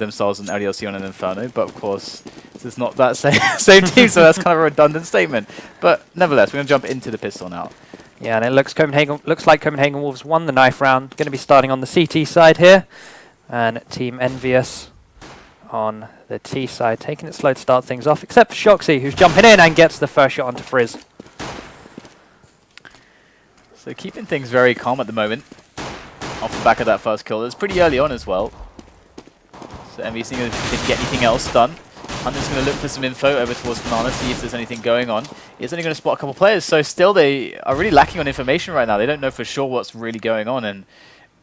themselves an LDLC on an Inferno, but of course, this is not that same team, so that's kind of a redundant statement. But nevertheless, we're going to jump into the pistol now. Yeah, and it looks like Copenhagen Wolves won the knife round. Going to be starting on the CT side here, and Team EnVyUs on the T side, taking it slow to start things off, except for Shoxy, who's jumping in and gets the first shot onto Frizz. So keeping things very calm at the moment, off the back of that first kill. It's pretty early on as well. So EnVyUs seeing if they can get anything else done. Hunter's going to look for some info over towards Banana, see if there's anything going on. He's only going to spot a couple players, so still they are really lacking on information right now. They don't know for sure what's really going on, and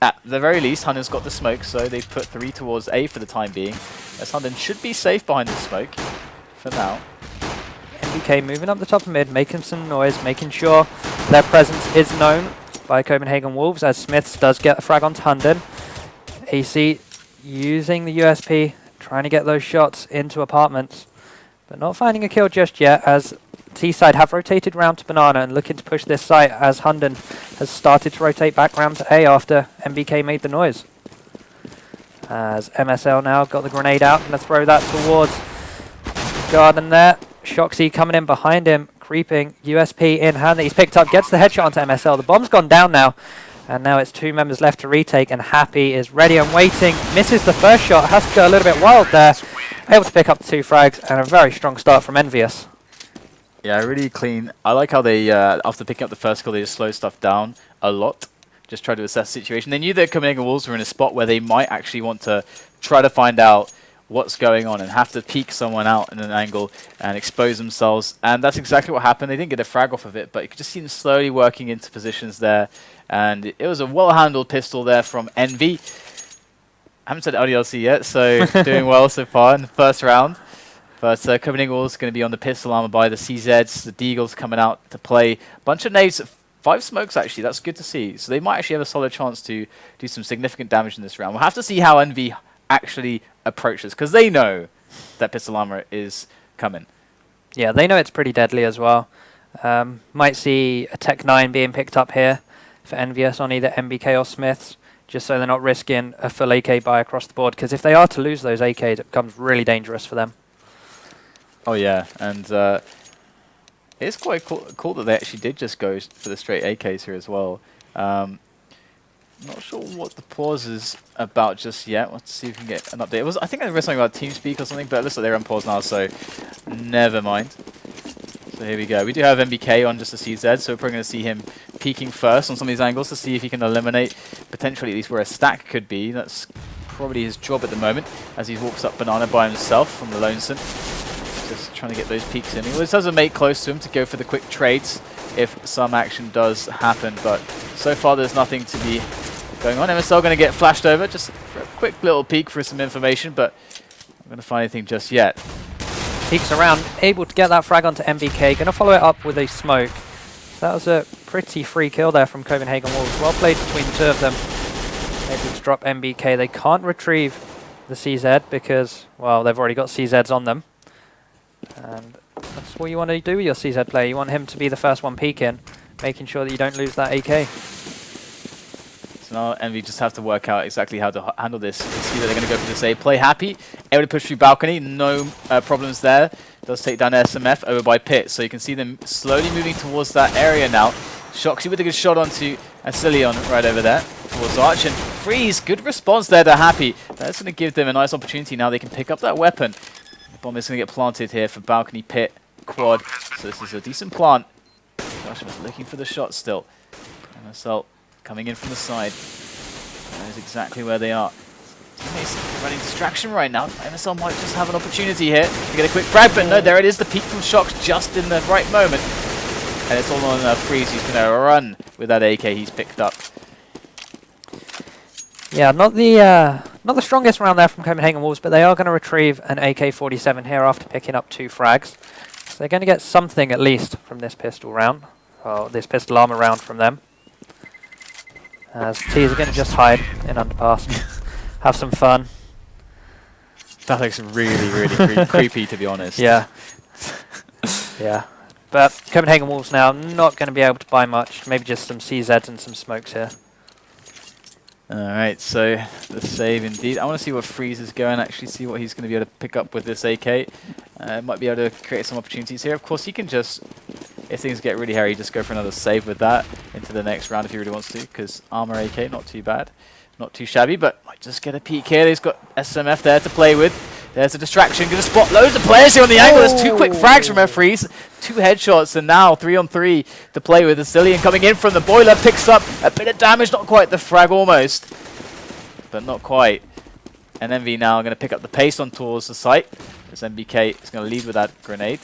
at the very least, Hunter's got the smoke, so they've put 3 towards A for the time being. As Hunter should be safe behind the smoke for now. MBK moving up the top of mid, making some noise, making sure their presence is known by Copenhagen Wolves, as Smiths does get a frag onto Hunden. AC using the USP, trying to get those shots into apartments, but not finding a kill just yet, as T-side have rotated round to Banana and looking to push this site, as Hunden has started to rotate back round to A after MBK made the noise. As MSL now got the grenade out, going to throw that towards Garden there. Shoxy coming in behind him, creeping, USP in hand that he's picked up, gets the headshot onto MSL. The bomb's gone down now, and now it's 2 members left to retake, and Happy is ready and waiting. Misses the first shot, has to go a little bit wild there. Able to pick up the 2 frags, and a very strong start from EnVyUs. Yeah, really clean. I like how they, after picking up the first kill, they just slow stuff down a lot. Just try to assess the situation. They knew that Copenhagen Wolves were in a spot where they might actually want to try to find out what's going on and have to peek someone out in an angle and expose themselves. And that's exactly what happened. They didn't get a frag off of it, but you could just see them slowly working into positions there. And it was a well-handled pistol there from Envy. I haven't said LDLC yet, so doing well so far in the first round. But Copenhagen Wolves going to be on the pistol armor by the CZs. The Deagles coming out to play. Bunch of nades, 5 smokes actually. That's good to see. So they might actually have a solid chance to do some significant damage in this round. We'll have to see how Envy actually approaches, because they know that pistol armor is coming. Yeah, they know it's pretty deadly as well. Might see a Tech 9 being picked up here for EnVyUs on either MBK or Smiths, just so they're not risking a full AK buy across the board, because if they are to lose those AKs, it becomes really dangerous for them. Oh yeah, and it's quite cool that they actually did just go for the straight AKs here as well. Not sure what the pause is about just yet. Let's see if we can get an update. I think I read something about TeamSpeak or something, but it looks like they're on pause now, so never mind. So here we go. We do have MBK on just the CZ, so we're probably going to see him peeking first on some of these angles to see if he can eliminate potentially at least where a stack could be. That's probably his job at the moment, as he walks up Banana by himself from the Lonesome. Just trying to get those peeks in. He always has a mate close to him to go for the quick trades if some action does happen, but so far there's nothing to be going on. MSL going to get flashed over just for a quick little peek for some information, but I'm going to find anything just yet. Peeks around, able to get that frag onto MBK, going to follow it up with a smoke. That was a pretty free kill there from Copenhagen Wolves. Well played between the 2 of them. Able to drop MBK. They can't retrieve the CZ because, well, they've already got CZs on them. And that's what you want to do with your CZ player. You want him to be the first one peeking, making sure that you don't lose that AK. So now Envy just have to work out exactly how to handle this. You see that they're going to go for the save. Play Happy, able to push through balcony, no problems there. Does take down SMF over by Pit, so you can see them slowly moving towards that area now. Shoxy with a good shot onto Asilion right over there towards Arch, and Freeze, good response there to Happy. That's going to give them a nice opportunity now. They can pick up that weapon. The bomb is going to get planted here for balcony, Pit, quad. So this is a decent plant. Josh was looking for the shot still. And Assault coming in from the side. That is exactly where they are. Teammates running distraction right now. MSL might just have an opportunity here to get a quick frag, but no, there it is. The peek from Shox just in the right moment. And it's all on Freeze. He's going to run with that AK he's picked up. Yeah, not the strongest round there from Copenhagen Wolves, but they are going to retrieve an AK-47 here after picking up 2 frags. So they're going to get something at least from this pistol round, or this pistol armor round from them. As T's are going to just hide in underpass, have some fun. That looks really, really creepy, to be honest. Yeah. Yeah. But Copenhagen Wolves now not going to be able to buy much, maybe just some CZs and some smokes here. Alright, so the save indeed. I want to see what Freeze is going, actually see what he's going to be able to pick up with this AK. Might be able to create some opportunities here. Of course, he can just, if things get really hairy, just go for another save with that into the next round if he really wants to, because armor AK, not too bad. Not too shabby, but might just get a peek here. He's got SMF there to play with. There's a distraction. Going to spot loads of players here on the angle. There's 2 quick frags from Freeze. 2 headshots, and now 3-on-3 to play with. Azilian coming in from the boiler. Picks up a bit of damage. Not quite the frag, almost. But not quite. And Envy now going to pick up the pace on towards the site. As MBK is going to lead with that grenade.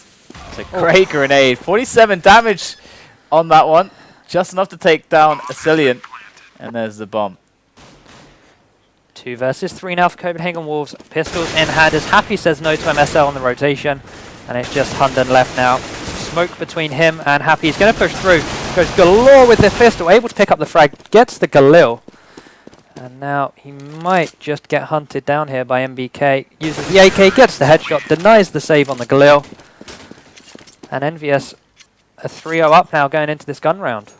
It's a great grenade. 47 damage on that one. Just enough to take down Azilian. And there's the bomb. 2 versus 3 now for Copenhagen Wolves. Pistols in hand as Happy says no to MSL on the rotation. And it's just Hunden left now. Smoke between him and Happy. He's going to push through. Goes galore with the pistol. Able to pick up the frag. Gets the Galil. And now he might just get hunted down here by MBK. Uses the AK. Gets the headshot. Denies the save on the Galil. And EnVyUs a 3-0 up now going into this gun round.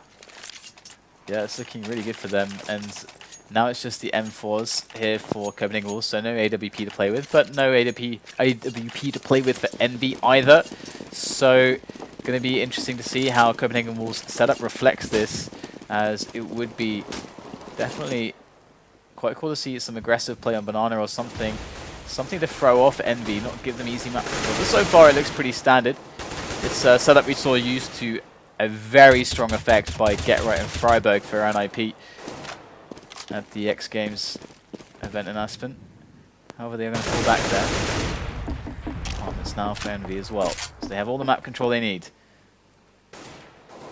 Yeah, it's looking really good for them. And now it's just the M4s here for Copenhagen Wolves, so no AWP to play with, but no AWP to play with for Envy either. So, going to be interesting to see how Copenhagen Wolves setup reflects this, as it would be definitely quite cool to see some aggressive play on Banana or something to throw off Envy, not give them easy map control. But so far it looks pretty standard. It's a setup we saw used to a very strong effect by GetRight and Freiburg for NIP. At the X Games event in Aspen. However, they're going to fall back there. Apartments now for Envy as well. So they have all the map control they need.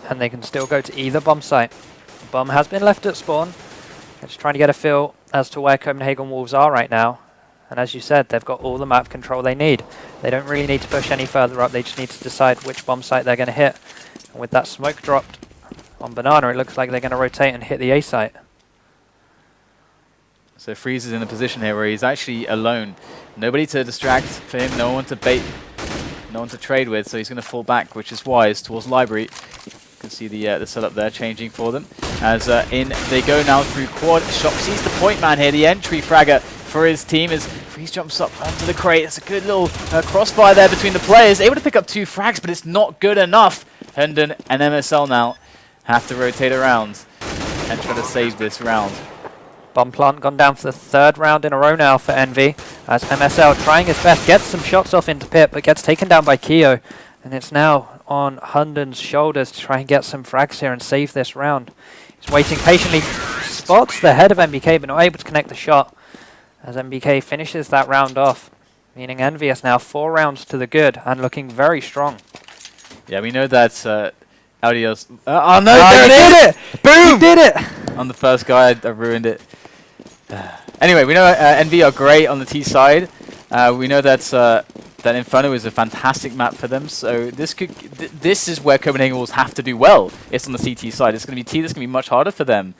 And they can still go to either bomb site. The bomb has been left at spawn. They're just trying to get a feel as to where Copenhagen Wolves are right now. And as you said, they've got all the map control they need. They don't really need to push any further up. They just need to decide which bomb site they're going to hit. And with that smoke dropped on Banana, it looks like they're going to rotate and hit the A site. So Freeze is in a position here where he's actually alone. Nobody to distract for him, no one to bait, no one to trade with, so he's going to fall back, which is wise, towards Library. You can see the setup there changing for them. As in they go now through quad. Shock sees the point man here, the entry fragger for his team as Freeze jumps up onto the crate. It's a good little crossfire there between the players. Able to pick up 2 frags, but it's not good enough. Hunden and MSL now have to rotate around and try to save this round. Bomb plant gone down for the 3rd round in a row now for Envy, as MSL trying his best, gets some shots off into Pit, but gets taken down by Keo. And it's now on Hunden's shoulders to try and get some frags here and save this round. He's waiting patiently, spots the head of MBK, but not able to connect the shot, as MBK finishes that round off, meaning EnVyUs now 4 rounds to the good and looking very strong. Yeah, we know that LDL's... oh no, there it is! Boom! He did it! On the first guy, I ruined it. Anyway, we know Envy are great on the T side. We know that that Inferno is a fantastic map for them. So this could this is where Copenhagen Wolves have to do well. It's on the CT side. It's going to be T. That's going to be much harder for them.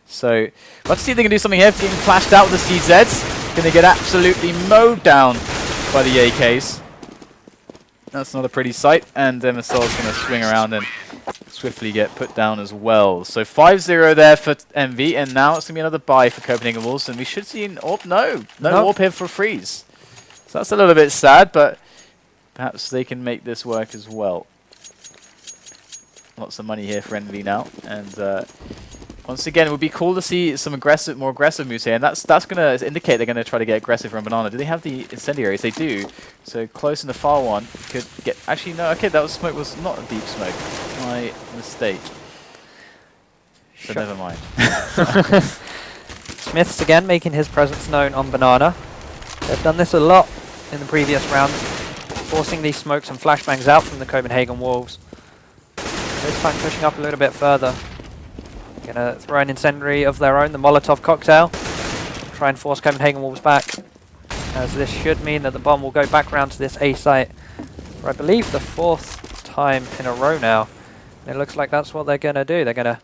So let's see if they can do something here. Getting flashed out with the CZs. Going to get absolutely mowed down by the AKs. That's not a pretty sight. And MSL is going to swing around and swiftly get put down as well. So 5-0 there for Envy, and now it's going to be another bye for Copenhagen Wolves, and we should see an AWP. No AWP here for Freeze. So that's a little bit sad, but perhaps they can make this work as well. Lots of money here for Envy now, and once again, it would be cool to see some more aggressive moves here, and that's going to indicate they're going to try to get aggressive from Banana. Do they have the incendiaries? They do. So close in the far one could get. Actually, no. Okay, that smoke was not a deep smoke. My mistake. So never mind. Smith's again making his presence known on Banana. They've done this a lot in the previous rounds, forcing these smokes and flashbangs out from the Copenhagen Wolves. This time pushing up a little bit further. Gonna throw an incendiary of their own, the Molotov cocktail. Try and force Copenhagen Wolves back, as this should mean that the bomb will go back round to this A site for I believe the 4th time in a row now. And it looks like that's what they're gonna do. They're gonna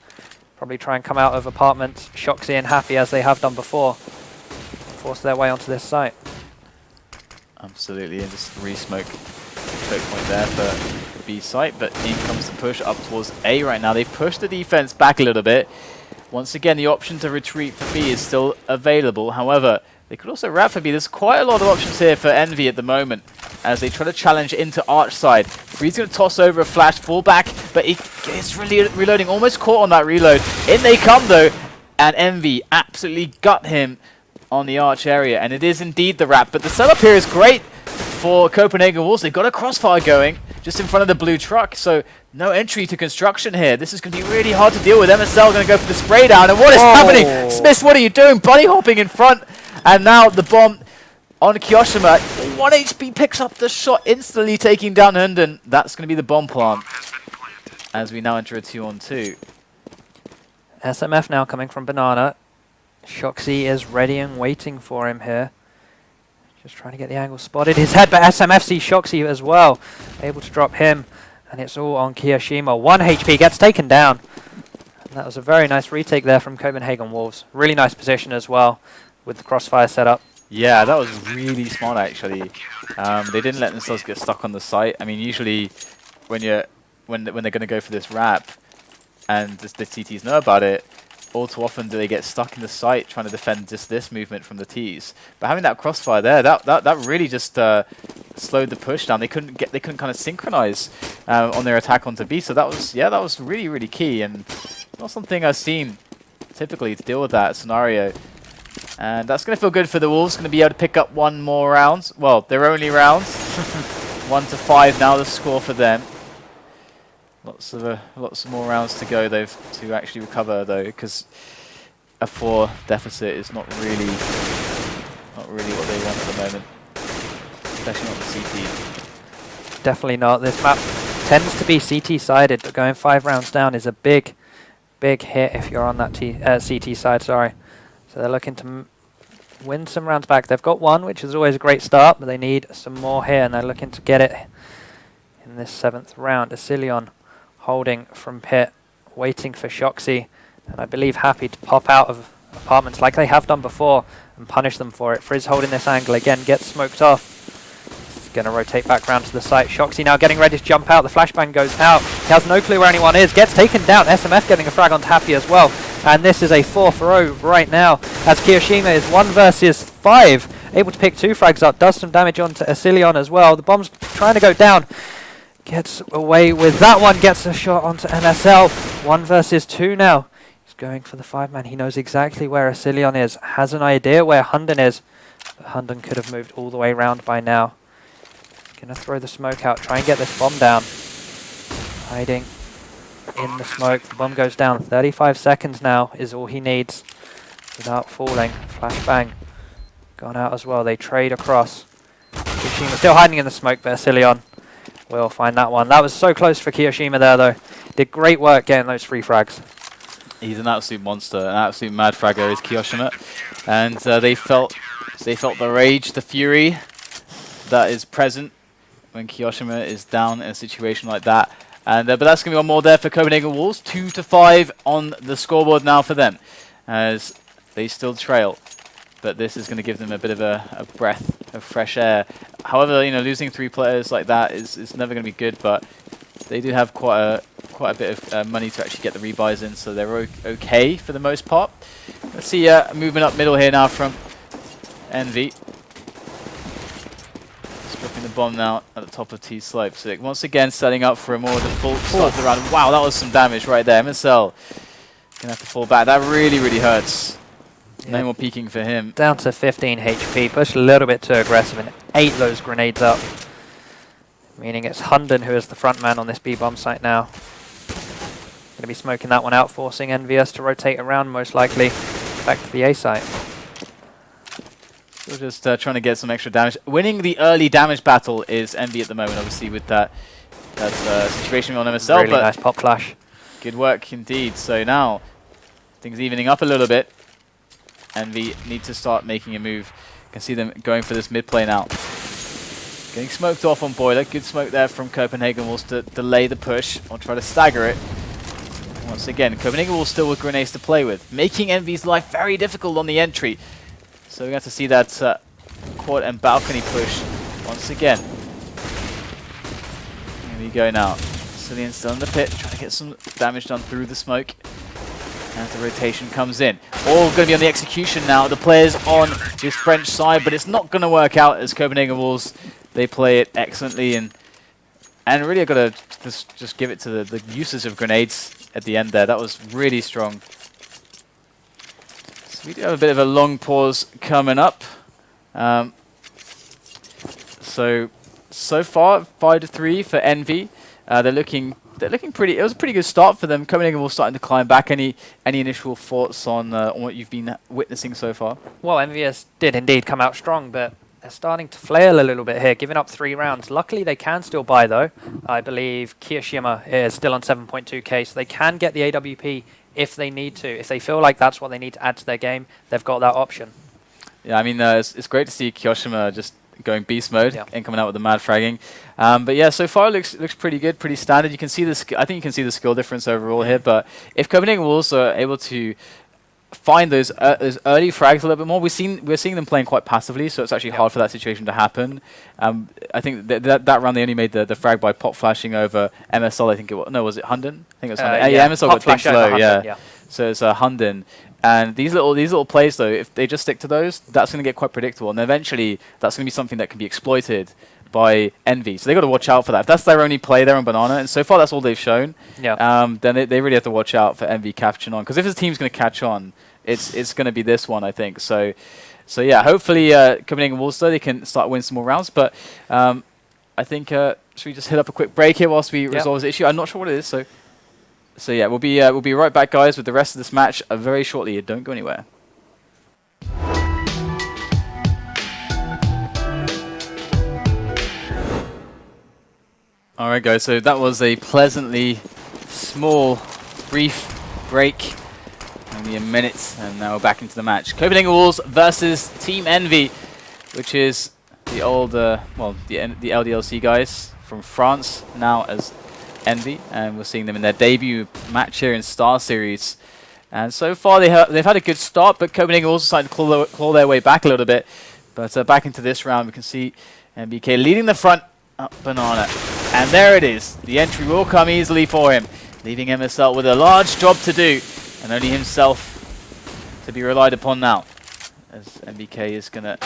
probably try and come out of apartments, Shoxy and Happy as they have done before, force their way onto this site. Absolutely, and just re-smoke choke point there for B site, but in comes the push up towards A right now. They've pushed the defense back a little bit, Once again, the option to retreat for B is still available. However, they could also wrap for B. There's quite a lot of options here for Envy at the moment as they try to challenge into Arch side. Free's going to toss over a flash, fall back, but he is really reloading, almost caught on that reload. In they come though, and Envy absolutely gut him on the Arch area, and it is indeed the wrap. But the setup here is great for Copenhagen Wolves. They've got a crossfire going just in front of the blue truck, so no entry to construction here. This is going to be really hard to deal with. MSL going to go for the spray down, and what is happening? Smith, what are you doing? Bunny hopping in front, and now the bomb on Kiyoshima. 1 HP picks up the shot, instantly taking down Hunden. That's going to be the bomb plant as we now enter a 2-on-2. SMF now coming from Banana. Shoxy is ready and waiting for him here. Just trying to get the angle spotted. His head, but SMF sees Shoxy as well. Able to drop him, and it's all on Kiyoshima. 1 HP gets taken down. And that was a very nice retake there from Copenhagen Wolves. Really nice position as well with the crossfire setup. Yeah, that was really smart actually. They didn't let themselves get stuck on the site. I mean, usually when they're going to go for this wrap, and the CTs know about it, all too often do they get stuck in the site trying to defend just this movement from the Ts. But having that crossfire there, that really just slowed the push down. They couldn't kind of synchronize on their attack onto B. So that was really key, and not something I've seen typically to deal with that scenario. And that's going to feel good for the Wolves. Going to be able to pick up one more round. Well, their only round. 1-5 now the score for them. Lots of more rounds to go though to actually recover though, because a 4 deficit is not really what they want at the moment, especially not the CT. Definitely not. This map tends to be CT sided, but going 5 rounds down is a big hit if you're on that CT side. Sorry. So they're looking to win some rounds back. They've got 1, which is always a great start, but they need some more here, and they're looking to get it in this 7th round. Asilion holding from pit, waiting for Shoxy, and I believe happy to pop out of apartments like they have done before and punish them for it. Frizz holding this angle again, gets smoked off. He's going to rotate back round to the site. Shoxy now getting ready to jump out. The flashbang goes out. He has no clue where anyone is. Gets taken down. SMF getting a frag onto Happy as well. And this is a 4-for-0 right now as Kiyoshima is 1 versus 5. Able to pick 2 frags up. Does some damage onto Asilion as well. The bomb's trying to go down. Gets away with that one. Gets a shot onto MSL. 1 versus 2 now. He's going for the 5-man. He knows exactly where Asilion is. Has an idea where Hunden is. But Hunden could have moved all the way around by now. Gonna throw the smoke out. Try and get this bomb down. Hiding in the smoke. The bomb goes down. 35 seconds now is all he needs without falling. Flashbang gone out as well. They trade across. Kiyoshima still hiding in the smoke, but Asilion will find that one. That was so close for Kiyoshima there though. Did great work getting those 3 frags. He's an absolute monster, an absolute mad fragger is Kiyoshima. And they felt the rage, the fury that is present when Kiyoshima is down in a situation like that. And but that's going to be one more there for Copenhagen Wolves. 2-5 on the scoreboard now for them, as they still trail. But this is going to give them a bit of a breath of fresh air. However, you know, losing 3 players like that is never going to be good. But they do have quite a bit of money to actually get the rebuys in, so they're okay for the most part. Let's see movement up middle here now from Envy. Dropping the bomb now at the top of T slope. So once again setting up for a more default start to the round. Wow, that was some damage right there. MSL gonna have to fall back. That really hurts. Yeah. No more peeking for him. Down to 15 HP. Pushed a little bit too aggressive and ate those grenades up. Meaning it's Hunden who is the front man on this B-bomb site now. Gonna be smoking that one out, forcing EnVyUs to rotate around most likely back to the A site. We're just trying to get some extra damage. Winning the early damage battle is Envy at the moment, obviously, with that situation on MSL. Really nice pop flash. Good work indeed. So now things evening up a little bit. Envy need to start making a move. You can see them going for this mid plane out. Getting smoked off on Boiler. Good smoke there from Copenhagen Wolves to delay the push or try to stagger it. Once again, Copenhagen Wolves still with grenades to play with, making Envy's life very difficult on the entry. So we have to see that quad and balcony push once again. Here we go now. Cillian still in the pit, trying to get some damage done through the smoke. as the rotation comes in. All going to be on the execution now. The players on this French side, but it's not going to work out as Copenhagen Wolves, they play it excellently. And really I've got to just give it to the usage of grenades at the end there. That was really strong. So we do have a bit of a long pause coming up. So far 5-3 for Envy. They're looking pretty. It was a pretty good start for them. Copenhagen Wolves starting to climb back. Any initial thoughts on what you've been witnessing so far? Well, EnVyUs did indeed come out strong, but they're starting to flail a little bit here, giving up 3 rounds. Luckily, they can still buy, though. I believe Kirishima is still on 7.2k, so they can get the AWP if they need to. If they feel like that's what they need to add to their game, they've got that option. Yeah, I mean, it's great to see Kirishima just going beast mode and coming out with the mad fragging. But yeah, so far it looks pretty good, pretty standard. You can see I think you can see the skill difference overall here. But if Copenhagen Wolves are able to find those early frags a little bit more, we're seeing them playing quite passively, so it's actually hard for that situation to happen. I think that round they only made the frag by pop flashing over MSL. I think it was was it Hunden? I think it was Hunden. Yeah, MSL got things low. Yeah, so it's Hunden. And these little plays, though, if they just stick to those, that's going to get quite predictable. And eventually, that's going to be something that can be exploited by Envy. So they've got to watch out for that. If that's their only play, they're on Banana. And so far, that's all they've shown. Then they really have to watch out for Envy catching on. Because if his team's going to catch on, it's going to be this one, I think. So yeah, hopefully, Copenhagen Wolves, though, they can start winning some more rounds. But I think, should we just hit up a quick break here whilst we resolve this issue? I'm not sure what it is, So yeah, we'll be right back, guys, with the rest of this match very shortly. Don't go anywhere. All right, guys. So that was a pleasantly small, brief break, only a minute, and now we're back into the match. Copenhagen Wolves versus Team Envy, which is the old, the LDLC guys from France, now as Envy, and we're seeing them in their debut match here in Star Series. And so far they've had a good start, but Copenhagen also starting to claw their way back a little bit. But back into this round, we can see MBK leading the front up Banana. And there it is. The entry will come easily for him, leaving MSL with a large job to do, and only himself to be relied upon now. As MBK is going to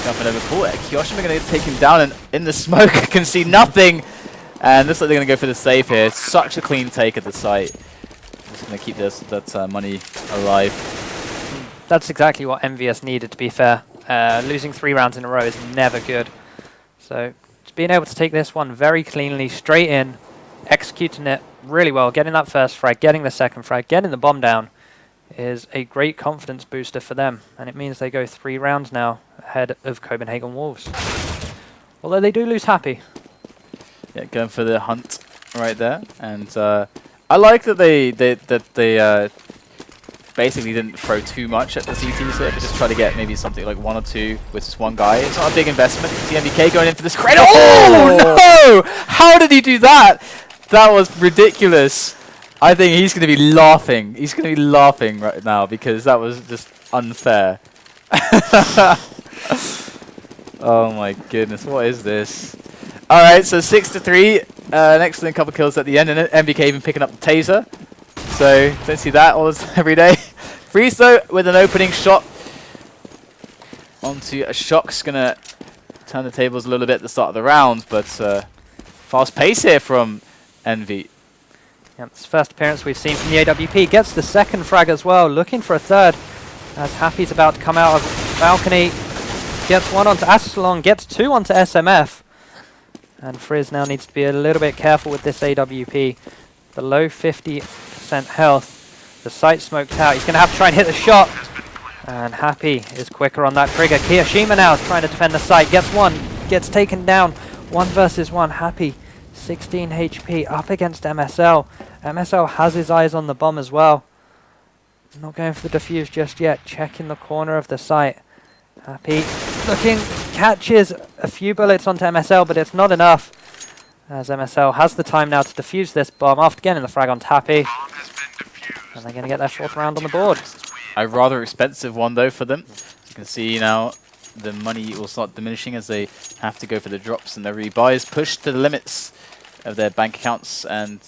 jump in over Paul. Kirishima going to take him down, and in the smoke can see nothing. And looks like they're going to go for the save here. Such a clean take at the site. Just going to keep that money alive. That's exactly what EnVyUs needed, to be fair. Losing 3 rounds in a row is never good. So just being able to take this one very cleanly, straight in, executing it really well, getting that first frag, getting the second frag, getting the bomb down, is a great confidence booster for them. And it means they go 3 rounds now ahead of Copenhagen Wolves. Although they do lose Happy. Yeah, going for the hunt right there, and I like that they basically didn't throw too much at the CT, so they could just try to get maybe something like 1 or 2 with just one guy. It's not a big investment. You see MBK going in for this cradle. Oh no! How did he do that? That was ridiculous. I think he's going to be laughing. He's going to be laughing right now because that was just unfair. Oh my goodness, what is this? Alright, so 6-3, an excellent couple kills at the end, and MBK even picking up the taser. So, don't see that every day. Freeze though, with an opening shot onto a Shock's gonna turn the tables a little bit at the start of the round, but fast pace here from Envy. Yep, it's the first appearance we've seen from the AWP. Gets the second frag as well, looking for a third. As Happy's about to come out of balcony. Gets 1 onto Astalon, gets 2 onto SMF. And Frizz now needs to be a little bit careful with this AWP. Below 50% health. The site smoked out. He's going to have to try and hit the shot. And Happy is quicker on that trigger. Kirishima now is trying to defend the site. Gets 1. Gets taken down. 1 versus 1. Happy. 16 HP up against MSL. MSL has his eyes on the bomb as well. Not going for the defuse just yet. Checking the corner of the site. Happy looking, catches a few bullets onto MSL, but it's not enough. As MSL has the time now to defuse this bomb after getting the frag on Happy. And they're going to get their 4th round on the board. A rather expensive one though for them. You can see now the money will start diminishing as they have to go for the drops, and their rebuys pushed to the limits of their bank accounts, and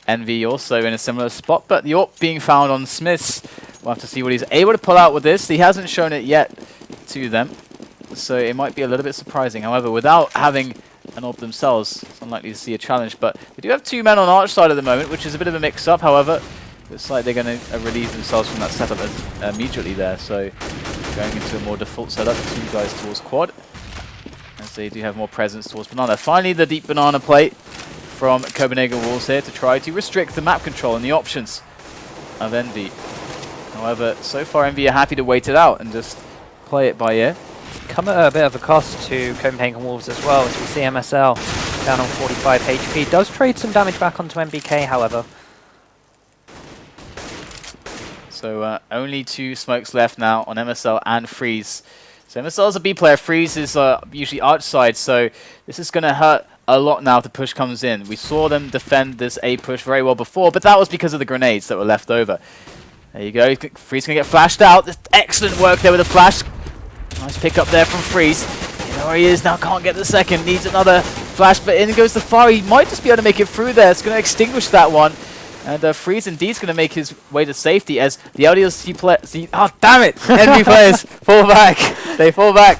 Envy also in a similar spot, but the AWP being found on Smiths. We'll have to see what he's able to pull out with this. He hasn't shown it yet to them, so it might be a little bit surprising. However, without having an AWP themselves, it's unlikely to see a challenge. But we do have 2 men on Arch side at the moment, which is a bit of a mix-up. However, looks like they're going to relieve themselves from that setup immediately there. So going into a more default setup, 2 guys towards quad, as they do have more presence towards banana. Finally, the deep banana play from Copenhagen Wolves here to try to restrict the map control and the options of Envy. However, so far Envy are happy to wait it out and just play it by ear. Come at a bit of a cost to Copenhagen Wolves as well, as we see MSL down on 45 HP. Does trade some damage back onto MBK, however. So only 2 smokes left now on MSL and Freeze. So MSL is a B player, Freeze is usually Arch side, so this is going to hurt a lot now if the push comes in. We saw them defend this A push very well before, but that was because of the grenades that were left over. There you go, Freeze going to get flashed out. Excellent work there with the flash. Nice pick up there from Freeze. You know where he is now, can't get the second, needs another flash, but in goes the fire. He might just be able to make it through there. It's going to extinguish that one. And Freeze indeed is going to make his way to safety as the LDLC players... Oh, damn it! Envy players fall back. They fall back.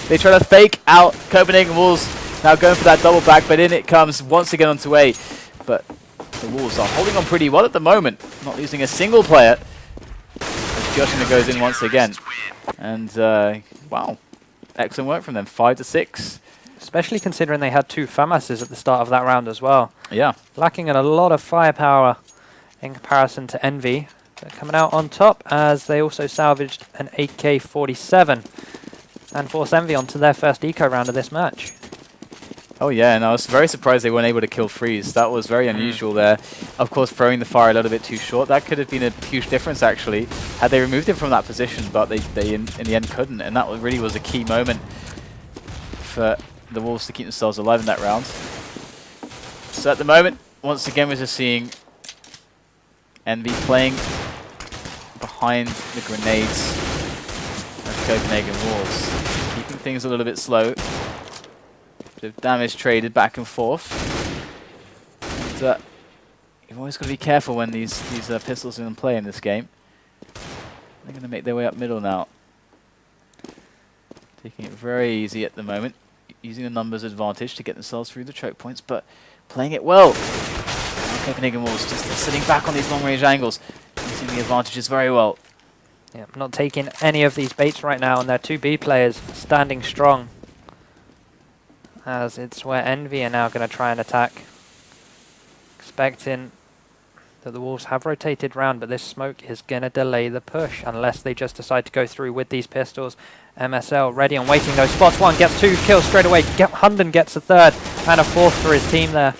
They try to fake out Copenhagen Wolves. Now going for that double back, but in it comes once again onto A. But the Wolves are holding on pretty well at the moment. Not losing a single player. Yoshina goes in once again. And, wow. Excellent work from them. 5-6. Especially considering they had 2 FAMASs at the start of that round as well. Yeah. Lacking in a lot of firepower in comparison to Envy. But coming out on top as they also salvaged an AK-47 and force Envy onto their first eco round of this match. Oh yeah, and I was very surprised they weren't able to kill Freeze. That was very unusual there. Of course, throwing the fire a little bit too short. That could have been a huge difference, actually, had they removed him from that position, but they in the end couldn't, and that really was a key moment for the Wolves to keep themselves alive in that round. So at the moment, once again, we're just seeing Envy playing behind the grenades of Copenhagen Wolves, keeping things a little bit slow. Bit of damage traded back and forth. And, you've always got to be careful when these pistols are in play in this game. They're going to make their way up middle now. Taking it very easy at the moment. Using the numbers advantage to get themselves through the choke points, but playing it well. Copenhagen Wolves just sitting back on these long range angles, using the advantages very well. Yeah, not taking any of these baits right now, and their 2 B players standing strong. As it's where Envy are now going to try and attack. Expecting that the Wolves have rotated round, but this smoke is going to delay the push unless they just decide to go through with these pistols. MSL ready and waiting those spots. 1 gets 2 kills straight away. Hunden gets a 3rd and a 4th for his team there,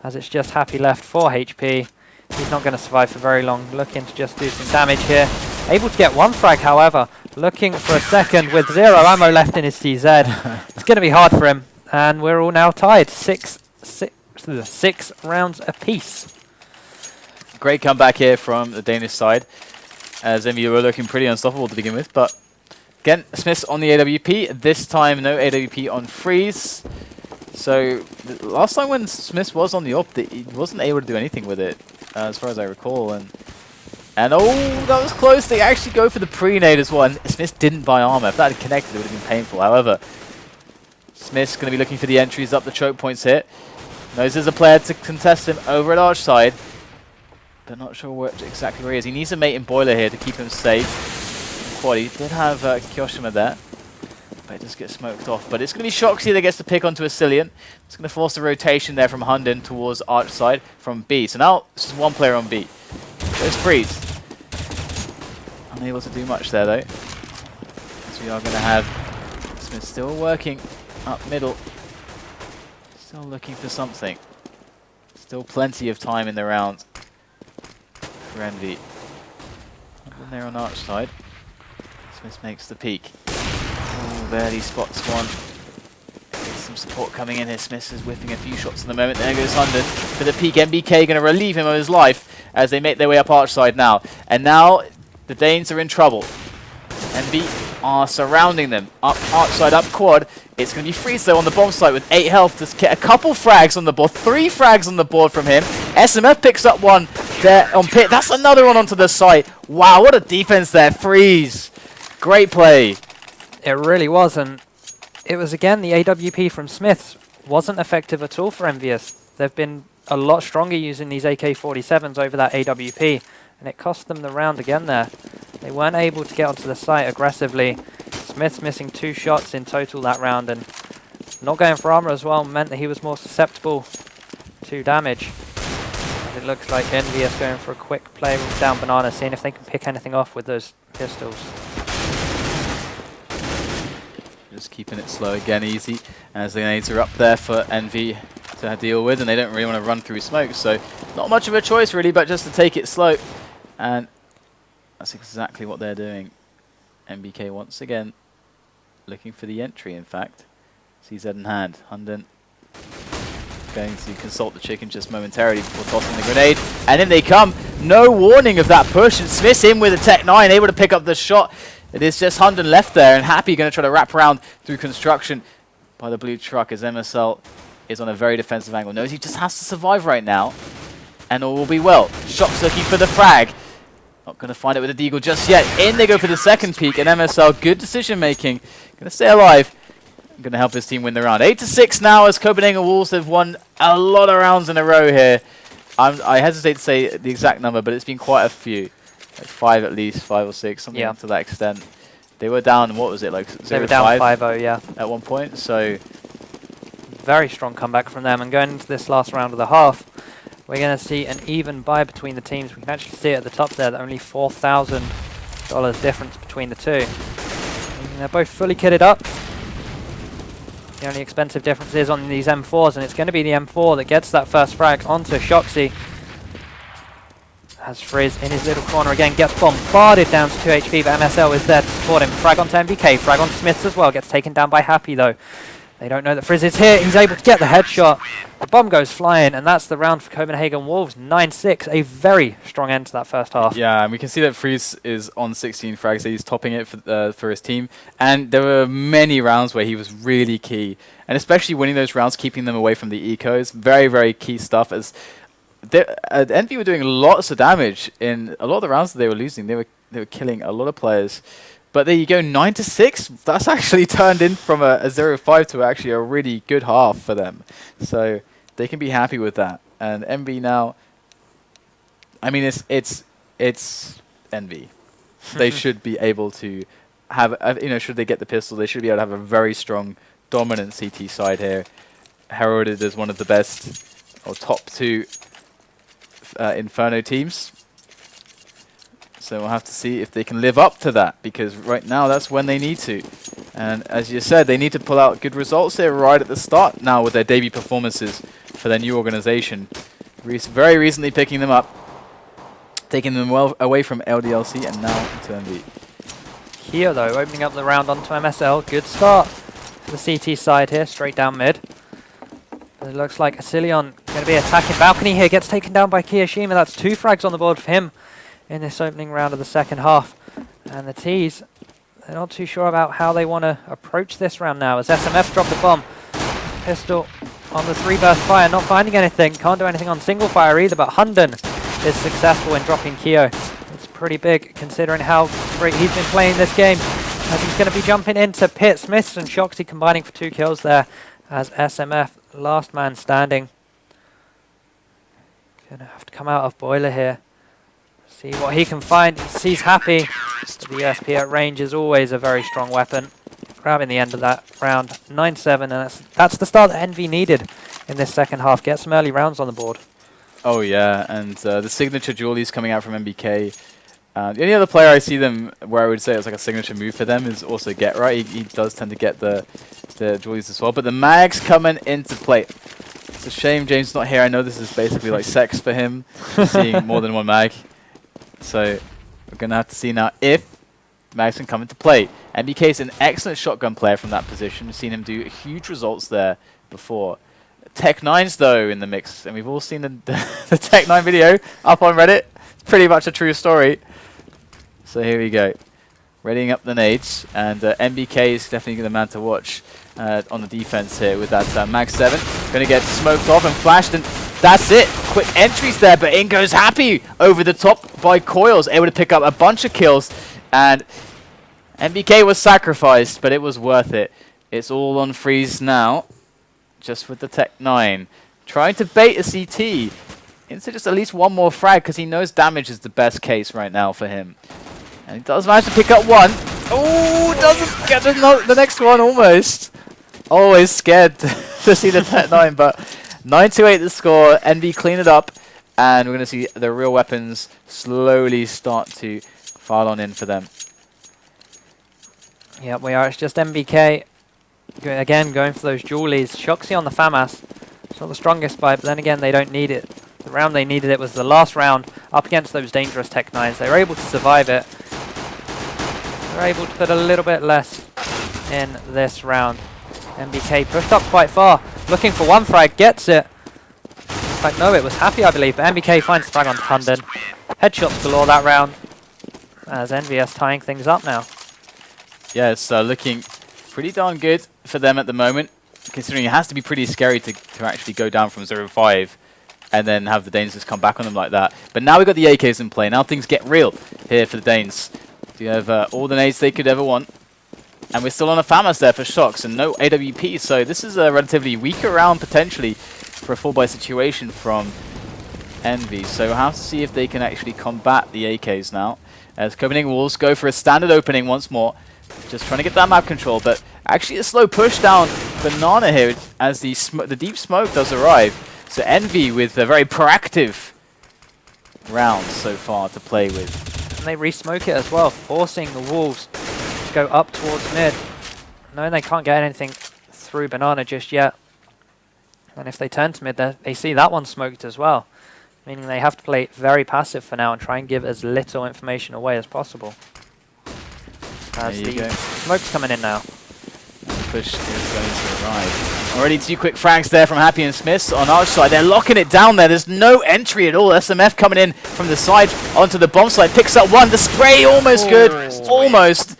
as it's just Happy left 4 HP. He's not going to survive for very long. Looking to just do some damage here. Able to get 1 frag, however. Looking for a second with 0 ammo left in his CZ. It's going to be hard for him. And we're all now tied. 6 rounds apiece. Great comeback here from the Danish side, as MU were looking pretty unstoppable to begin with. But again, Smiths on the AWP. This time, no AWP on Freeze. So last time when Smiths was on the AWP, he wasn't able to do anything with it, as far as I recall. And oh, that was close. They actually go for the pre-nade as well. And Smiths didn't buy armor. If that had connected, it would have been painful. However, Smith's going to be looking for the entries up the choke points here. Knows there's a player to contest him over at Arch side, but not sure exactly where he is. He needs a mate in Boiler here to keep him safe. Quad, he did have Kyoshima there, but it just gets smoked off. But it's going to be Shoxy that gets to pick onto Asilian. It's going to force a rotation there from Hunden towards Arch side from B. So now it's just 1 player on B. There's Freeze. Unable to do much there though. So we are going to have Smith still working up middle. Still looking for something. Still plenty of time in the round for Envy. And there on Arch side. Smith makes the peek. Oh, barely spots one. Some support coming in here. Smith is whiffing a few shots at the moment. There goes Hunden for the peek. MBK going to relieve him of his life as they make their way up Arch side now. And now the Danes are in trouble. Envy are surrounding them. Up arch side, up quad. It's going to be Freeze though on the bomb site with 8 health to get a couple frags on the board. 3 frags on the board from him. SMF picks up one there on Pit. That's another one onto the site. Wow, what a defense there. Freeze. Great play. It really was, and it was again the AWP from Smiths wasn't effective at all for EnVyUs. They've been a lot stronger using these AK-47s over that AWP, and it cost them the round again there. They weren't able to get onto the site aggressively. Smith's missing 2 shots in total that round, and not going for armor as well meant that he was more susceptible to damage. And it looks like EnVyUs going for a quick play with down Banana, seeing if they can pick anything off with those pistols. Just keeping it slow again, easy, as the grenades are up there for Envy to deal with, and they don't really want to run through smoke, so not much of a choice really, but just to take it slow, and that's exactly what they're doing. MBK once again looking for the entry, in fact. CZ in hand. Hunden going to consult the chicken just momentarily before tossing the grenade, and in they come. No warning of that push, and Smith's in with a Tech 9, able to pick up the shot. It is just Hunden left there, and Happy going to try to wrap around through construction by the blue truck as MSL is on a very defensive angle. Knows he just has to survive right now, and all will be well. Shock's looking for the frag. Not going to find it with a deagle just yet. In they go for the second peak, and MSL, good decision making. Going to stay alive. Going to help his team win the round. 8-6 now as Copenhagen Wolves have won a lot of rounds in a row here. I hesitate to say the exact number, but it's been quite a few. Like 5 at least, 5 or 6, something to that extent. They were down, what was it, like 0-5? They were down 5-0, yeah. At one point, so... Very strong comeback from them, and going into this last round of the half, we're going to see an even buy between the teams. We can actually see it at the top there, that only $4,000 difference between the two. And they're both fully kitted up. The only expensive difference is on these M4s, and it's going to be the M4 that gets that first frag onto Shoxy. As Frizz in his little corner again gets bombarded down to 2 HP, but MSL is there to support him. Frag onto MBK, frag onto Smiths as well, gets taken down by Happy though. They don't know that Frizz is here, he's able to get the headshot. The bomb goes flying, and that's the round for Copenhagen Wolves, 9-6, a very strong end to that first half. Yeah, and we can see that Frizz is on 16 frags, so he's topping it for his team. And there were many rounds where he was really key, and especially winning those rounds, keeping them away from the ecos, very, very key stuff. As Envy were doing lots of damage in a lot of the rounds that they were losing. They were killing a lot of players. But there you go, 9-6. That's actually turned in from a 0-5 to actually a really good half for them. So they can be happy with that. And Envy now, I mean, it's Envy. They should be able to have, should they get the pistol, they should be able to have a very strong, dominant CT side here, heralded as one of the best or top 2 Inferno teams. So we'll have to see if they can live up to that, because right now that's when they need to. And as you said, they need to pull out good results here right at the start now with their debut performances for their new organization. Very recently picking them up, taking them well away from LDLC and now into MV. Here though, opening up the round onto MSL. Good start for the CT side here, straight down mid. It looks like Asilion going to be attacking balcony here, gets taken down by Kiyoshima. That's 2 frags on the board for him in this opening round of the second half. And the T's, they're not too sure about how they want to approach this round now, as SMF drop the bomb. Pistol on the 3-burst fire, not finding anything. Can't do anything on single fire either, but Hunden is successful in dropping Kyo. It's pretty big considering how great he's been playing this game, as he's going to be jumping into Pit. Smiths and Shoxy combining for 2 kills there, as SMF, last man standing. Gonna have to come out of Boiler here. See what he can find. He sees Happy. The USP at range is always a very strong weapon. Grabbing the end of that round. 9-7, and that's the start that Envy needed in this second half. Get some early rounds on the board. Oh yeah, and the signature Julies coming out from MBK. The only other player I see them where I would say it's like a signature move for them is also Get Right. He does tend to get the Julies as well, but the mags coming into play. It's a shame James not here. I know this is basically like sex for him, seeing more than one mag. So we're going to have to see now if mags can come into play. MBK is an excellent shotgun player from that position. We've seen him do huge results there before. Tech 9's though in the mix, and we've all seen the Tech 9 video up on Reddit. It's pretty much a true story. So here we go. readying up the nades, and MBK is definitely the man to watch on the defense here with that Mag 7. Going to get smoked off and flashed, and that's it. Quick entries there, but in goes Happy over the top by Coils, able to pick up a bunch of kills, and MBK was sacrificed, but it was worth it. It's all on Freeze now, just with the Tech 9. Trying to bait a CT into just at least one more frag, because he knows damage is the best case right now for him. And he does manage to pick up one. Oh, doesn't get the next one almost. Always scared to see the Tech 9, but 9-8 the score. Envy clean it up, and we're going to see the real weapons slowly start to file on in for them. Yep, we are. It's just MBK again going for those dualies. Shoxy on the FAMAS. It's not the strongest fight, but then again, they don't need it. The round they needed it was the last round up against those dangerous Tech 9s. They were able to survive it. They're able to put a little bit less in this round. MBK pushed up quite far, looking for one frag, gets it. In fact, no, it was Happy, I believe, but MBK finds the frag on Hunden. Headshots galore that round, as EnVyUs tying things up now. Yeah, it's looking pretty darn good for them at the moment, considering it has to be pretty scary to actually go down from 0-5 and then have the Danes just come back on them like that. But now we've got the AKs in play. Now things get real here for the Danes. You have all the nades they could ever want. And we're still on a FAMAS there for Shox and no AWP. So this is a relatively weaker round potentially for a full-buy situation from Envy. So we'll have to see if they can actually combat the AKs now. As Copenhagen Wolves go for a standard opening once more. Just trying to get that map control. But actually a slow push down Banana here as the deep smoke does arrive. So Envy with a very proactive round so far to play with. And they re-smoke it as well, forcing the Wolves to go up towards mid. Knowing they can't get anything through Banana just yet. And if they turn to mid, they see that one smoked as well. Meaning they have to play very passive for now and try and give as little information away as possible. As the smoke's coming in now. Push is going to arrive. Already 2 quick frags there from Happy and Smiths on our side. They're locking it down there. There's no entry at all. SMF coming in from the side onto the bomb side. Picks up one. The spray almost good. Almost.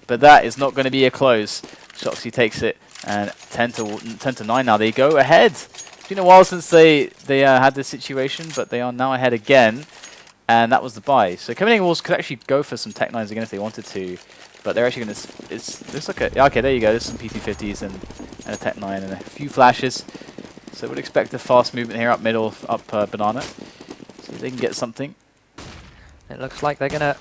But that is not going to be a close. Shoxy takes it. And 10-9 now. They go ahead. It's been a while since they had this situation, but they are now ahead again. And that was the buy. So Copenhagen Wolves could actually go for some Tech 9s again if they wanted to. But they're actually going to... It's like a... Okay, there you go. There's some PT50s and a Tech 9 and a few flashes. So we'd expect a fast movement here up middle, up Banana. See if they can get something. It looks like they're going to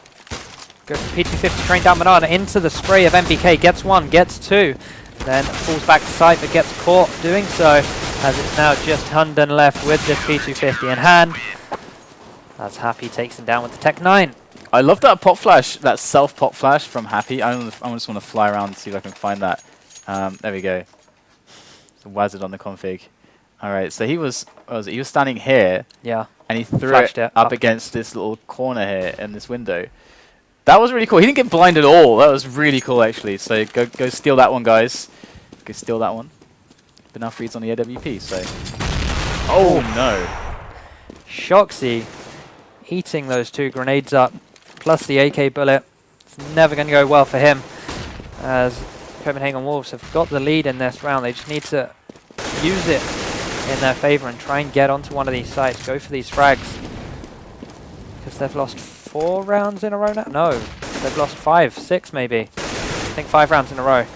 go for PT50 train down Banana into the spray of MBK. Gets one, gets two. Then falls back to site but gets caught doing so. As it's now just Hunden left with this P250 in hand. As Happy takes him down with the Tech 9. I love that pop flash, that self pop flash from Happy. I just want to fly around and see if I can find that. There we go. So Wazard on the config. All right, so he was standing here. Yeah. And he threw it up against this little corner here in this window. That was really cool. He didn't get blind at all. That was really cool actually. So go steal that one, guys. Go steal that one. But now Freed's on the AWP. So. Oh no. Shoxy eating those 2 grenades up. Plus the AK bullet. It's never going to go well for him, as Copenhagen Wolves have got the lead in this round. They just need to use it in their favor and try and get onto one of these sites. Go for these frags. Because they've lost 4 rounds in a row now? No, they've lost 5, 6 maybe. I think 5 rounds in a row.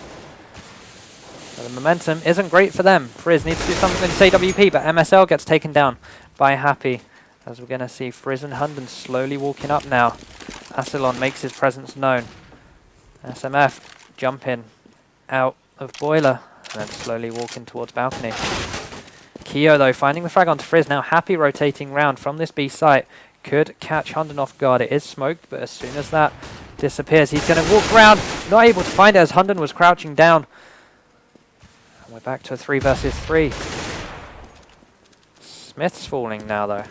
So the momentum isn't great for them. Frizz needs to do something with this AWP, but MSL gets taken down by Happy. As we're going to see Frizz and Hunden slowly walking up now. Asilon makes his presence known. SMF jumping out of Boiler and then slowly walking towards Balcony. Keo though finding the frag onto Frizz, now Happy rotating round from this B site. Could catch Hunden off guard. It is smoked, but as soon as that disappears, he's going to walk around. Not able to find it as Hunden was crouching down. And we're back to a 3 versus 3. Smith's falling now though.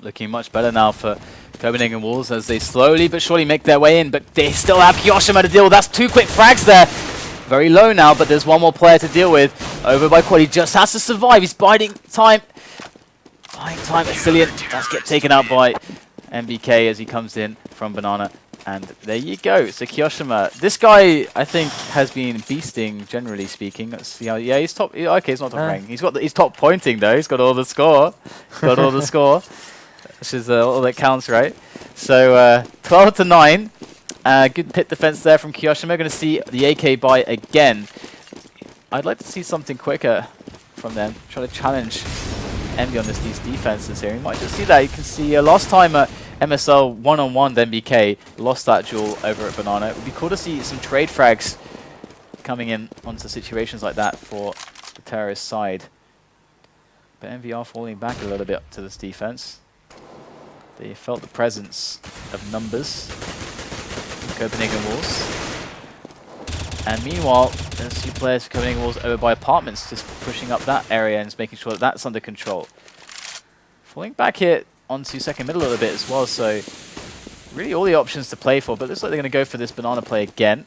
Looking much better now for Copenhagen Wolves as they slowly but surely make their way in, but they still have Kyoshima to deal with. That's 2 quick frags there. Very low now, but there's one more player to deal with. Over by Quad, he just has to survive. He's biding time. Biding time. Asilian does get taken out by MBK as he comes in from Banana. And there you go. So Kiyoshima, this guy I think has been beasting generally speaking. Let's see how. Yeah, he's top. Okay, he's not top rank. He's top pointing though. He's got all the score. Got all the score, which is all that counts, right? So 12 to 9. Good pit defense there from Kiyoshima. Going to see the AK buy again. I'd like to see something quicker from them. Try to challenge Envy on these defenses here. You might just see that. You can see last time MSL one-on-one MBK lost that duel over at Banana. It would be cool to see some trade frags coming in onto situations like that for the terrorist side. But Envy are falling back a little bit to this defense. They felt the presence of numbers. Copenhagen Wolves. And meanwhile, there's a few players for Copenhagen Wolves over by apartments, just pushing up that area and just making sure that that's under control. Falling back here onto second middle a little bit as well, so really all the options to play for, but it looks like they're going to go for this banana play again.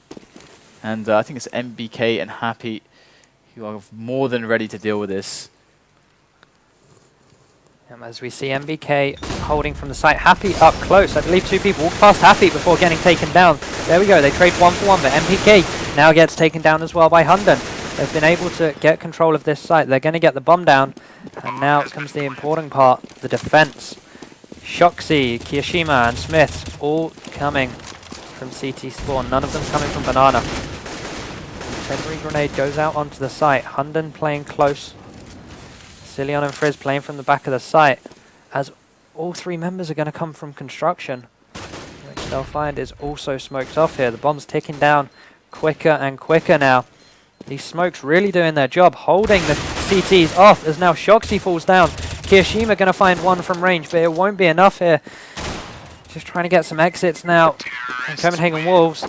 And I think it's MBK and Happy who are more than ready to deal with this. As we see MBK holding from the site, Happy up close. I believe two people walk past Happy before getting taken down. There we go, they trade 1 for 1, but MBK now gets taken down as well by Hunden. They've been able to get control of this site. They're going to get the bomb down, and now comes the important part, the defense. Shoxy, Kiyoshima and Smith all coming from CT spawn, none of them coming from Banana. Incendiary grenade goes out onto the site. Hunden playing close. Cillion and Frizz playing from the back of the site, as all three members are going to come from construction, which they'll find is also smoked off here. The bomb's ticking down quicker and quicker now. These smokes really doing their job, holding the CTs off as now Shoxy falls down. Kiyoshima going to find one from range, but it won't be enough here. Just trying to get some exits now. And Copenhagen Wolves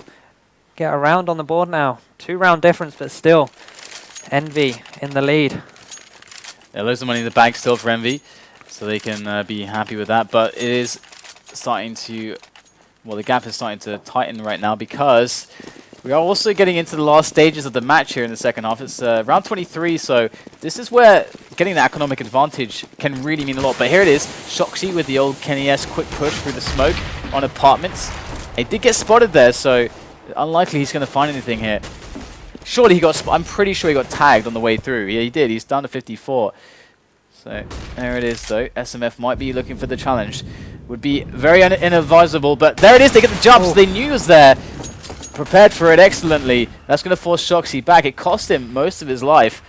get around on the board now. 2-round difference, but still Envy in the lead. Yeah, loads of money in the bank still for Envy, so they can be happy with that. But it is starting to, well, the gap is starting to tighten right now because we are also getting into the last stages of the match here in the second half. It's round 23, so this is where getting the economic advantage can really mean a lot. But here it is, Shoxy with the old Kenny S quick push through the smoke on apartments. He did get spotted there, so unlikely he's going to find anything here. Surely he got, I'm pretty sure he got tagged on the way through. Yeah, he did. He's down to 54. So there it is, though. SMF might be looking for the challenge. Would be very inadvisable, but there it is. They get the jumps. They knew he was there. Prepared for it excellently. That's going to force Shoxy back. It cost him most of his life.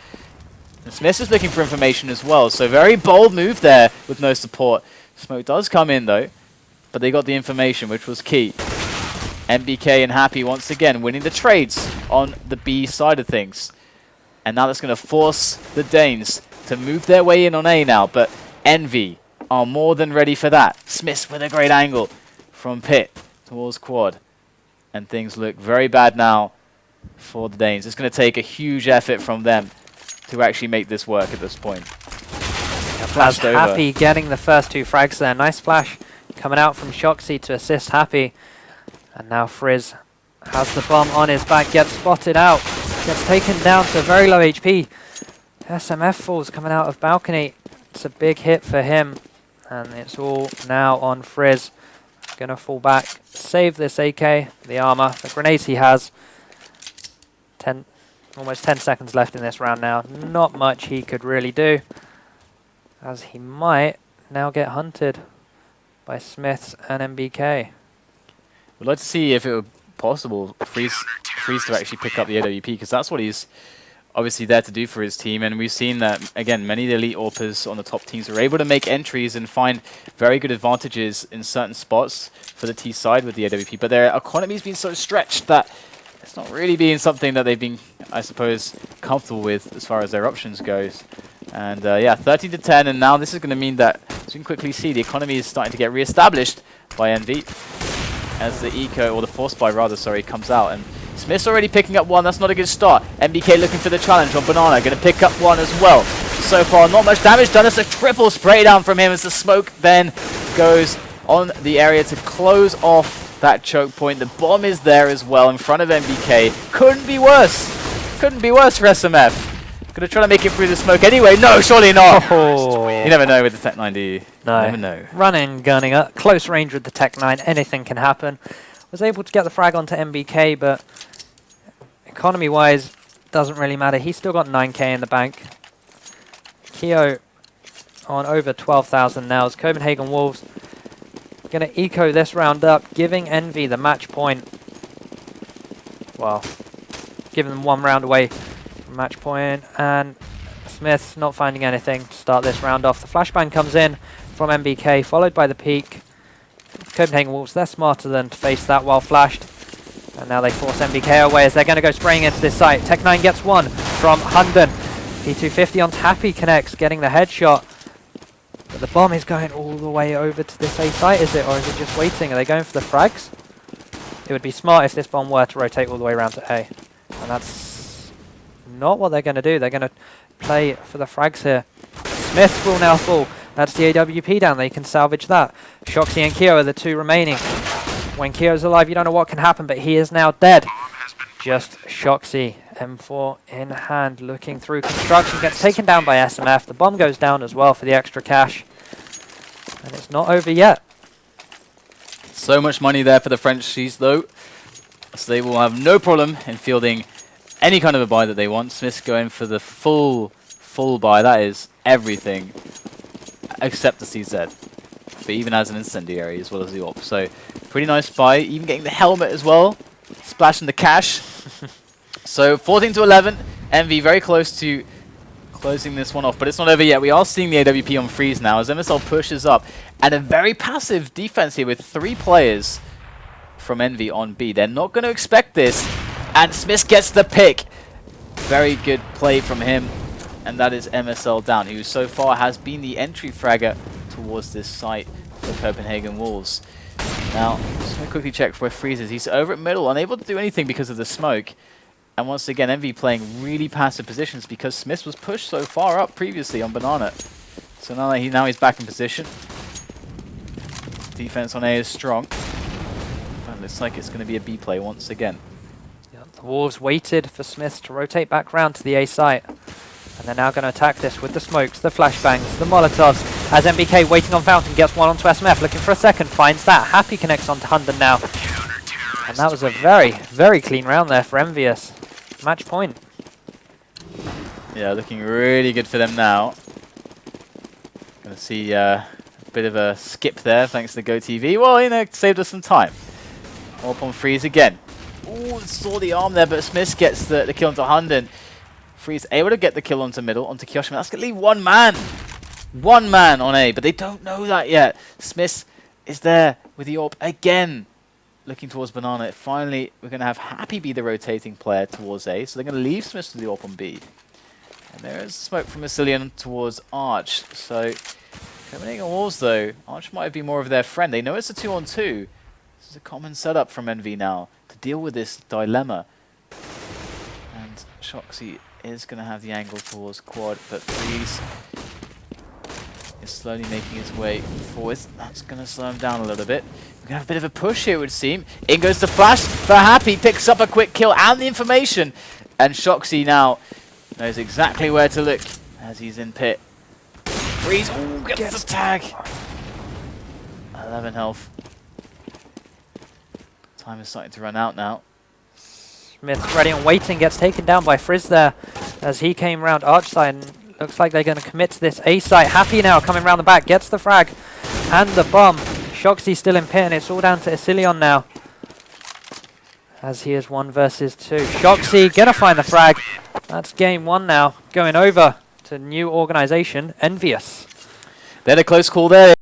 And Smith is looking for information as well. So very bold move there with no support. Smoke does come in, though. But they got the information, which was key. MBK and Happy once again winning the trades on the B side of things. And now that's going to force the Danes to move their way in on A now. But Envy are more than ready for that. Smith with a great angle from pit towards quad. And things look very bad now for the Danes. It's going to take a huge effort from them to actually make this work at this point. Flashed over. Happy getting the first 2 frags there. Nice flash coming out from Shoxy to assist Happy. And now Frizz has the bomb on his back, gets spotted out, gets taken down to very low HP. SMF falls coming out of balcony. It's a big hit for him. And it's all now on Frizz. Gonna fall back, save this AK, the armor, the grenades he has. Almost 10 seconds left in this round now. Not much he could really do, as he might now get hunted by Smiths and MBK. We'd like to see if it were possible Freeze to actually pick up the AWP, because that's what he's obviously there to do for his team. And we've seen that, again, many of the elite AWPers on the top teams are able to make entries and find very good advantages in certain spots for the T side with the AWP. But their economy's been so stretched that it's not really being something that they've been, I suppose, comfortable with as far as their options goes. And yeah, 13 to 10, and now this is going to mean that, as you can quickly see, the economy is starting to get re-established by Envy as the eco, or the force buy rather, sorry, comes out. And Smith's already picking up one. That's not a good start. MBK looking for the challenge on Banana. Going to pick up one as well. So far, not much damage done. It's a triple spray down from him as the smoke then goes on the area to close off that choke point. The bomb is there as well in front of MBK. Couldn't be worse. Couldn't be worse for SMF. Gonna try to make it through the smoke anyway. No, surely not. Oh. You never know with the Tech 9, do you? No. You never know. Running, gunning up, close range with the Tech 9. Anything can happen. Was able to get the frag onto MBK, but economy-wise, doesn't really matter. He's still got 9k in the bank. Keo on over 12,000 now as Copenhagen Wolves going to eco this round up, giving Envy the match point. Well, giving them 1 round away from match point, and Smith not finding anything to start this round off. The flashbang comes in from MBK, followed by the peak. Copenhagen Wolves, they're smarter than to face that while flashed. And now they force MBK away as they're going to go spraying into this site. Tech9 gets 1 from Hunden. P250 on Tappy connects, getting the headshot. But the bomb is going all the way over to this A site, is it? Or is it just waiting? Are they going for the frags? It would be smart if this bomb were to rotate all the way around to A. And that's not what they're going to do. They're going to play for the frags here. Smith will now fall. That's the AWP down. They can salvage that. Shoxy and Keo are the 2 remaining. When Keo's alive, you don't know what can happen, but he is now dead. Just Shoxy. M4 in hand, looking through construction, gets taken down by SMF. The bomb goes down as well for the extra cash. And it's not over yet. So much money there for the Frenchies, though. So they will have no problem in fielding any kind of a buy that they want. Smith's going for the full buy. That is everything except the CZ. But even as an incendiary as well as the AWP. So pretty nice buy. Even getting the helmet as well. Splashing the cash. So 14-11. Envy very close to closing this one off. But it's not over yet. We are seeing the AWP on freeze now as MSL pushes up. And a very passive defense here with 3 players from Envy on B. They're not going to expect this. And Smith gets the pick. Very good play from him. And that is MSL down, who so far has been the entry fragger towards this site for Copenhagen Wolves. Now, just going to quickly check where Freeze is. He's over at middle, unable to do anything because of the smoke. And once again, Envy playing really passive positions because Smith was pushed so far up previously on Banana. So now he's back in position. Defense on A is strong. And looks like it's going to be a B play once again. Yep, the Wolves waited for Smith to rotate back round to the A site. And they're now going to attack this with the smokes, the flashbangs, the molotovs. As MBK waiting on Fountain gets 1 onto SMF, looking for a second, finds that. Happy connects onto Hunden now. And that was a very, very clean round there for EnVyUs. Match point. Yeah, looking really good for them now. Gonna see a bit of a skip there thanks to GoTV. Well, you know, it saved us some time. Up on Freeze again. Ooh, saw the arm there, but Smith gets the kill onto Hunden. Freeze able to get the kill onto middle, onto Kyoshima. That's going to leave 1 man. 1 man on A, but they don't know that yet. Smith is there with the AWP again. Looking towards Banana. Finally, we're going to have Happy be the rotating player towards A. So they're going to leave Smith to the AWP on B. And there is smoke from Massilian towards Arch. So, Copenhagen Wolves though, Arch might be more of their friend. They know it's a 2-on-2. This is a common setup from Envy now to deal with this dilemma. And Shoxy is going to have the angle towards Quad, but Freeze is slowly making his way forwards. That's going to slow him down a little bit. We're going to have a bit of a push here, it would seem. In goes the flash for Happy, picks up a quick kill and the information. And Shoxy now knows exactly where to look as he's in pit. Freeze, ooh, gets the tag. 11 health. Time is starting to run out now. Smith ready and waiting, gets taken down by Frizz there as he came round Arch side, and looks like they're going to commit to this A site. Happy now coming round the back, gets the frag and the bomb. Shoxy still in pit, and it's all down to Isilion now as he is 1 versus 2. Shoxy gonna find the frag. That's game 1 now, going over to new organisation EnVyUs. They had a close call there.